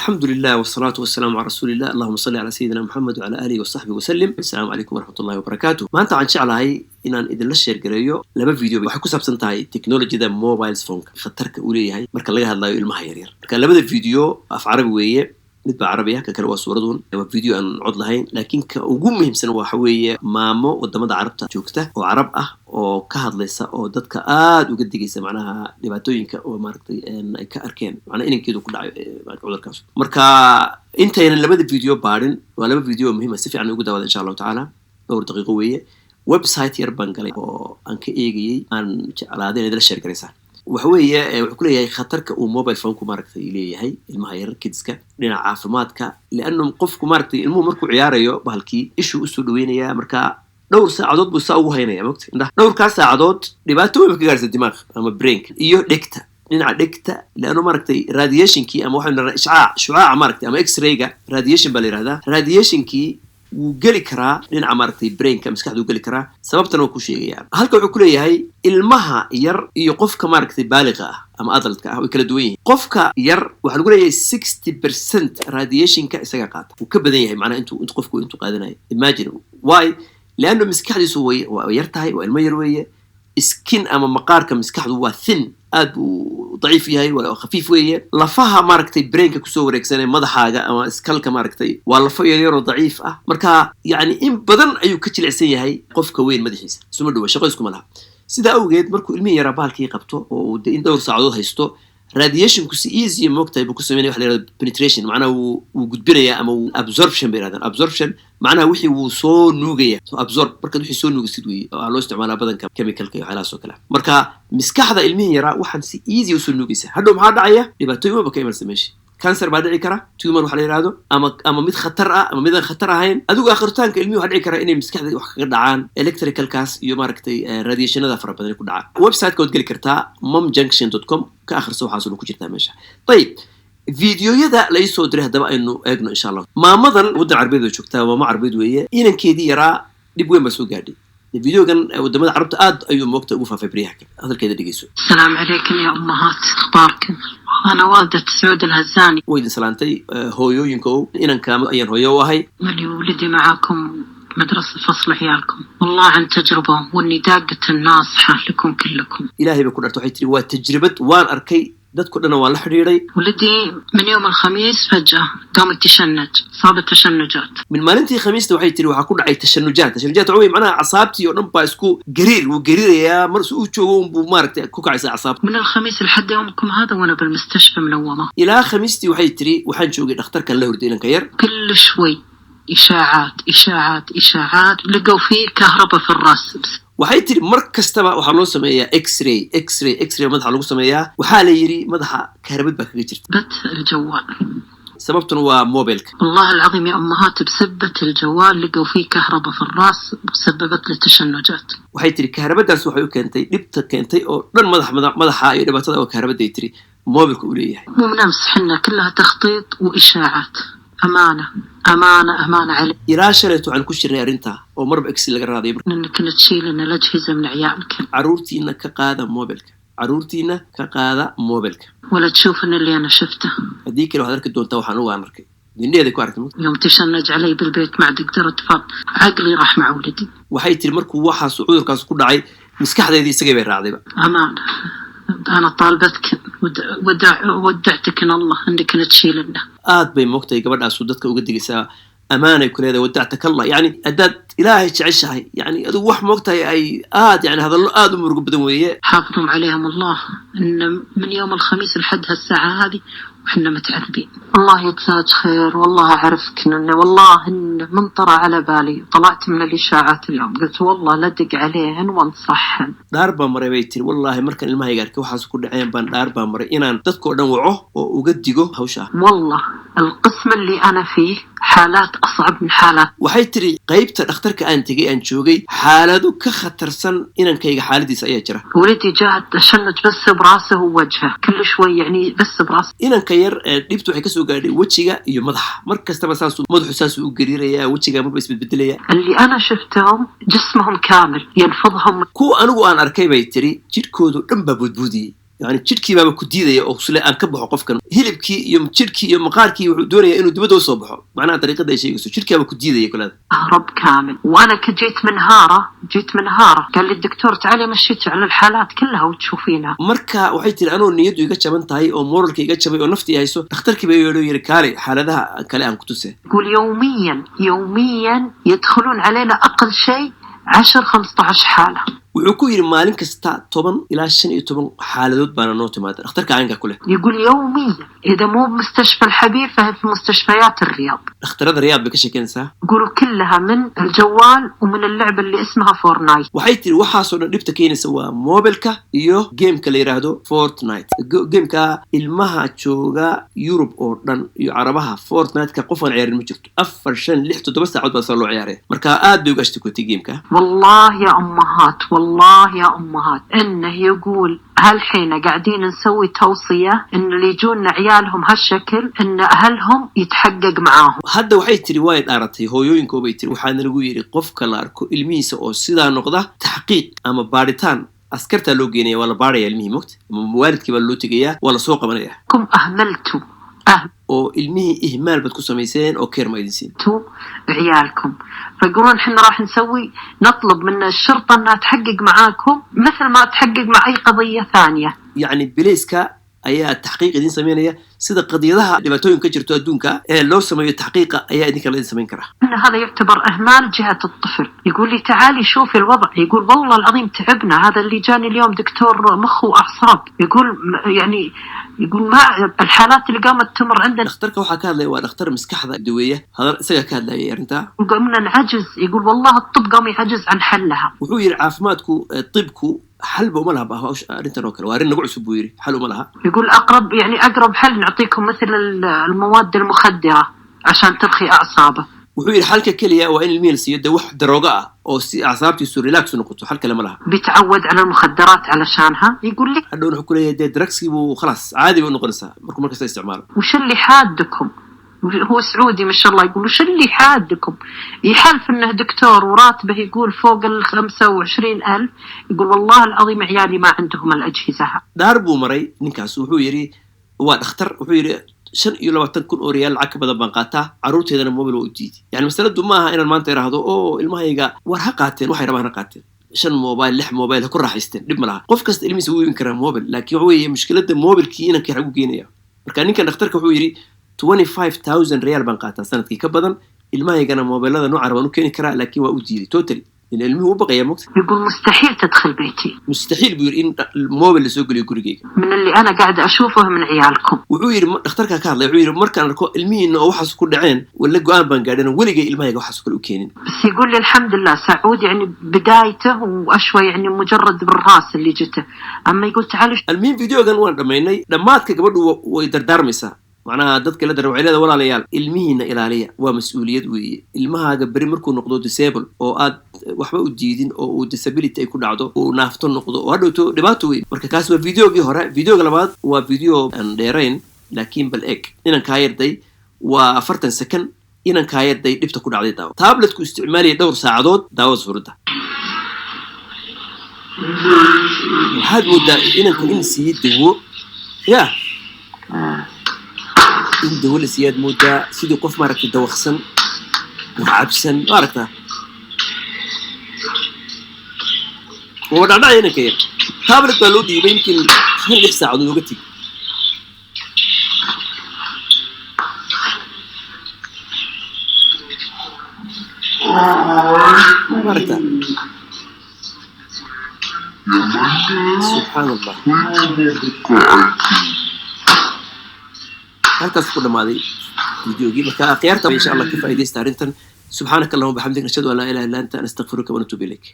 الحمد لله والصلاة والسلام على رسول الله. اللهم صل على سيدنا محمد وعلى آله وصحبه وسلم. السلام عليكم ورحمة الله وبركاته. ما أنت عن شعلهاي إن إذا للشير قريو لما فيديو بحكوا سبسنتاي تكنولوجيا ده موبايل فون خطرك أولي هاي مركل لها الله المهيرير كان لما الفيديو في عربية midba carabiya ka kale waa suuraduun waa video aan cod lahayn laakiin ka ugu muhiimsan waxa weeye maamo wadamada carabta joogta oo carab ah oo ka hadlaysa oo dadka aad uga digaysa macnaha dhibaatooyinka oo maaragtay ay ka arkeen macnaha inankeedu ku dhacay cudurkaas marka intayna labada video baadhin waa laba video muhiim ah si fiican ugu daawada insha Allah taala dhowr daqiiqo weeye website yar baan galay oo aan ka eegayay aan jeclaaday in la share gareysan وحوية وكل هي خطرك وموبايل فونكم ماركتي إليه هاي المهير كيدسكا لنا عافماتك لأنه مقفكم ماركتي المو مركو عياريو بهالكي إيشو أسودوين يا مركا دور ساعدود بساوه هنا يا مكت دور كاس ساعدود دباتو بك جالس الدماغ أما برينك إيو دكتا لنا دكتا لأنه ماركتي راديشن كي أما واحد من شعاع ماركتي أما إكس ريجا راديشن بالي هذا راديشن كي وقال كرا لين عمارتي برين كمسكحد وقال كرا سببتنا وكل يعني هل كل هاي المها ير يقف كماركتي بالغة أما أضلت كه وكل دوين قفك ير وحنقول هي 60% راديشن كإسقاط وكبدين هي معناه أنتوا قفكوا أنتوا قاعدين هاي imagine why لأنه مسكحد يسوي ويرتاي والميروية سكين أما مقار كمسكحد هو ثن أدو ضعيف هاي ولا خفيف وياه لفها ماركتي برينك كسور إكسنة ماذا حاجة أما سكالك ماركتي ولا فيا يرو ضعيف مركا يعني إن بدن أيو كتير عسية هاي قف كوين مدحيس سمردوا شغلكم لها سيدا أوجد مركو علمي يرى بالكي قبته ودين دور ساعدود هيستو راديشن كوسي إيزي مكتب بكوسي مني وحلي penetration معناه وجود بنيا أما absorption بيرادن absorption معناه وحي وصو نوجية absorb مركا وحي صو نوجي سدوي على استعمالها بدن كيميكال كي على سوكلا مركا مسكح هذا علمي يرى وحن سي إيزي وصو نوجي سه هذا محاد عيا يبقى تويما بكيمل سمشي كانسر بعد عكرة تويما وحلي رادو أما ميد خطر أما ميد خطر هين أدوك آخر تانك علمي وحد عكرة إني مسكح ذي وحق دعان electrical كاس يوماركتي راديشن هذا فرق بدن يكون دعان ويب سايت كود قل كرتا momjunction.com كآخر سو حاصل وكجرتها ماشي طيب فيديو يدا ليس صدره هذا بقى إنه أجنو إن شاء الله ما مضن ودنا عربيد وشوكتها وما عربيد وياه إن كيدي يرى نبغى مسوق قاعدين الفيديو كان ودنا عربت آد أيوم وقت أبوفا في بريحك هذا كده دقيسو. السلام عليكم يا أمهات أخباركم أنا والدة سعود الهزاني ويد سلامتي هويو ينكو إن كام أيان هويو وهاي مالي ولدي معاكم مدرسة فصل عيالكم والله عن تجربة وإني داقة الناصحة لكم كلكم إلهي بكون أرتوحيتري وتجربة وان أركي دad ku dhana waan la xiriiray ولدي من يوم الخميس فجأة قام يتشنج صاب التشنجات من maalintii khamiista waxay tiri waxa ku dhacay tashannujaat oo macnaha asaabtii oo dhan baa isku gariiraya mar soo joogo buu maartay ku kacaysa asaab من الخميس لحد يومكم هذا وانا بالمستشفى منومة ilaa khamiistii waxay tiri waxaan joogay dhakhtarka la hordeynan ka yar كل شوي إشاعات لقوا فيه كهرباء في الرأس waxay tiri mar kastaba waxa loo sameeyaa x-ray madaxa lagu sameeyaa waxa la yiri madaxa kaarbad baa kaga jirta بث الجوال sababtuna waa mobilka والله العظيم يا أمهات بسبة الجوال لقوا فيه كهرباء في الرأس وسببت لي تشنجات waxay tiri kaarbadaas waxay u keentay dhibta keentay oo dhan madaxa iyo dhibaatada oo kaarbaday tiri mobilka u leeyahay مو بنمسح حنا كلها تخطيط وإشاعات أمانة علي ilaa shalayto waxaan ku shirnay arrinta oo marba x laga raadiyay إنك تشيل لنا الأجهزة من عيالك caruurtiina ka qaada mobilka ولا تشوف إن اللي أنا شفته haddii kale waxaad arki doontaa waxaan uga arkay dindeeda ku arkay يوم تشنج علي بالبيت ما عاد قدرت أتفضل عقلي راح مع ولدي waxay tiri markuu waxaas cudurkaas ku dhacay maskaxdeedii isagay bay raacdayba أمانة أنا طالبتك ودعتك إن الله إنك تشيل لنا aad bay moogtay gabadhaas dadka uga digaysaa amaanay ku leedahay wadactaka Allah yani adaad ilaahay jeceshahay yani adu wax moogtay ay aad yani hadallo aad u murugo badan weeye حافظهم عليهم الله إن من يوم الخميس لحد هالساعة هذه وحنا متعذبين الله يجزاك خير والله أعرفك إنه والله إن من طرى على بالي طلعت من الإشاعات اليوم قلت والله لدق عليهن وانصحهن dhaar baa maray bay tiri wallahi markan ilmahayga arkay waxaas ku dhaceen baan dhaar baa maray inaan dadkoo dhan waco oo uga digo hawsha والله القسم اللي أنا فيه حالات أصعب من حالات waxay tiri qaybta dhakhtarka aan tagay aan joogay xaalado ka khatarsan inankayga xaaladiisa ayaa jira ولدي جاء تشنج بس براسه ووجهه كل شوي يعني بس براسه inanka yar dhibtu waxay ka soo gaadhay wajiga iyo madaxa mar kastaba madaxu saas u gariiraya wajiga marba isbedbedelaya اللي أنا شفتهم جسمهم كامل ينفضهم kuwa anigu aan arkay bay tiri jidhkoodu dhan baa budbuudiyey يعني jidhkii baaba ku diidaya oo sule aan ka baxo qofkan hilibkii iyo jidhkii iyo maqaarkii wuxuu doonaya inuu dibadda u soo baxo macnaha dariiqada ay sheegayso jidhkii baaba ku diidaya kulaada أهرب كامل وأنا كجيت منهارة قال لي الدكتور تعالي مشيت على الحالات كلها وتشوفينها marka waxay tiri anoo niyadu iga jaban tahay oo moralka iga jabay oo naftii hayso dhakhtarkii baa yiri kaale xaaladaha kale aan ku tusay يقول يوميا يدخلون علينا أقل شيء 10-15 حالة wuxuu ku yiri maalin kasta 10 ilaa 15 xaaladood baan noo timaada dhakhtarka caynka kule يقول يوميا إذا مو بمستشفى الحبيب فهي في مستشفيات الرياض dhakhtarada riyaad bay ka sheekeynaysaa يقولوا كلها من الجوال ومن اللعبة اللي اسمها فورنايت waxay tiri waxaasoo dhan dhibta keenaysa waa mobilka iyo gameka la yiraahdo Fortnite gameka ilmaha jooga Europe oo dhan iyo Carabaha Fortnite-ka qof aan ciyaarin ma jirto 4 5 6 7 saacadood baa soo loo ciyaaraya marka aad bay uga ashtakotay gameka والله يا أمهات إنه يقول هالحين قاعدين نسوي توصية إن اللي يجون عيالهم هالشكل إن أهلهم يتحقق معاهم hadda waxay tiri way dhaaratay hooyooyinka bay tiri waxaana lagu yiri qofka la arko ilmihiisa oo sidaa noqda taxqiiq ama baaritaan askarta loo geenaya wala baaraya ilmihii moqt waalidkii baa loo tagayaa wala soo qabanaya كم أهملتوا oo ilmihii ihmaal bad ku sameyseen oo keer ma idin siin عيالكم فيقولون احنا راح نطلب من الشرطة انها تحقق معاكم مثل ما تحقق مع اي قضية ثانية يعني بليسكا ayaa taxqiiq idin sameynaya sida qadiyadaha dhibaatooyinka jirto adduunka ee loo sameeyo taxqiiqa ayaa idin kala sameyn kara ان هذا يعتبر اهمال جهة الطفل يقول لي تعالي شوفي الوضع يقول والله العظيم تعبنا هذا اللي جاني اليوم دكتور مخ واعصاب يقول يعني يقول ما الحالات اللي قامت تمر عندنا dhakhtarka waxa ka hadlay waa dhakhtar maskaxda daweeya hadal isaga ka hadlay arinta قمنا نعجز يقول والله الطب قام يعجز عن حلها wuxuu yiri caafimaadku tibku حل وما لها بها أنت نوكل وارنا قعد سبويري حل وما لها يقول أقرب حل نعطيكم مثل المواد المخدرة عشان ترخي أعصابه وحير حالك كلية وإن الميل سيده واحد دروقة أو أعصابتي يصير ريلاكس ونقطه حالك لما لها بيتعود على المخدرات علشانها يقول لي حلو نحكوا لي دركسي وخلاص عادي ونقرصها مركز استعمال وش اللي حادكم هو سعودي ما شاء الله يقول وش اللي حادكم يحلف انه دكتور وراتبه يقول فوق 25,000 يقول والله العظيم عيالي ما عندهم الأجهزة داربو مري نكاس وحو يري waa dhakhtar wuxuu yiri 25,000 oo riyaal lacag badan baan qaataa caruurteedana mobile oo diidi yani masaladu ma aha inaan maanta iraahdo oo ilmahayga war ha qaateen waxay rabaan ha qaateen 5 mobile 6 mobile ku raaxaysteen dib ma laha qof kasta ilmihiisa wuu iibin karaa mobile laakiin waxa weeye mushkiladda mobilkii inaan ka xagu geenayo marka ninkan dhakhtarka wuxuu yiri 25,000 riyaal baan qaataa sanadkii ka badan ilmahaygana mobilada nooca rabaan u keeni karaa laakiin waa u diiday totally العلمي هو بقى يا مكتب يقول مستحيل تدخل بيتي مستحيل بيقول إن الموبايل سوق لي يقول من اللي أنا قاعدة أشوفه من عيالكم وعير اخترك كارلا وعير مركان المي إنه وحص كل عين ولا جوان بنقادنا ولا جاي المي وحص كل وكينين بس يقول لي الحمد لله سعود يعني بدايته وأشوي يعني مجرد بالراس اللي جته أما يقول تعالوا المين فيديو كان وين لما قبل ويدردر مسا معناها dadka la daro cilada walaalayaal ilmihiina ilaaliya waa mas'uuliyad weeye ilmahaaga bari markuu noqdo disable oo aad waxba u diidin oo uu disability ay ku dhacdo oo naafto noqdo oo hadhowto dhibaato weyn marka kaas waa videogii hore videoga labaad waa video aan dheerayn laakiin bal eg inaan ka yarday waa 40 second inaan ka yarday dhibta ku dhacday daawo tabletku isticmaalay dhowr saacadood daawo suurada waxaad moodaa inanku in sii dawo yaa in dawla siyaad moodaa sidii qof maaragtay dawaqsan وعبسن maaragtaa oo dhacdayna ka yar tablet baa loo dhiibay intii 6 saacadood uga tigi maaragtaa سبحان الله halkaas ku dhamaaday videogii marka aqyaarta insha Allah ka faa'iideysta arintan subhanaka allahumma bihamdika nashhadu an la ilaha illa anta nastaghfiruka wa natubu ilayk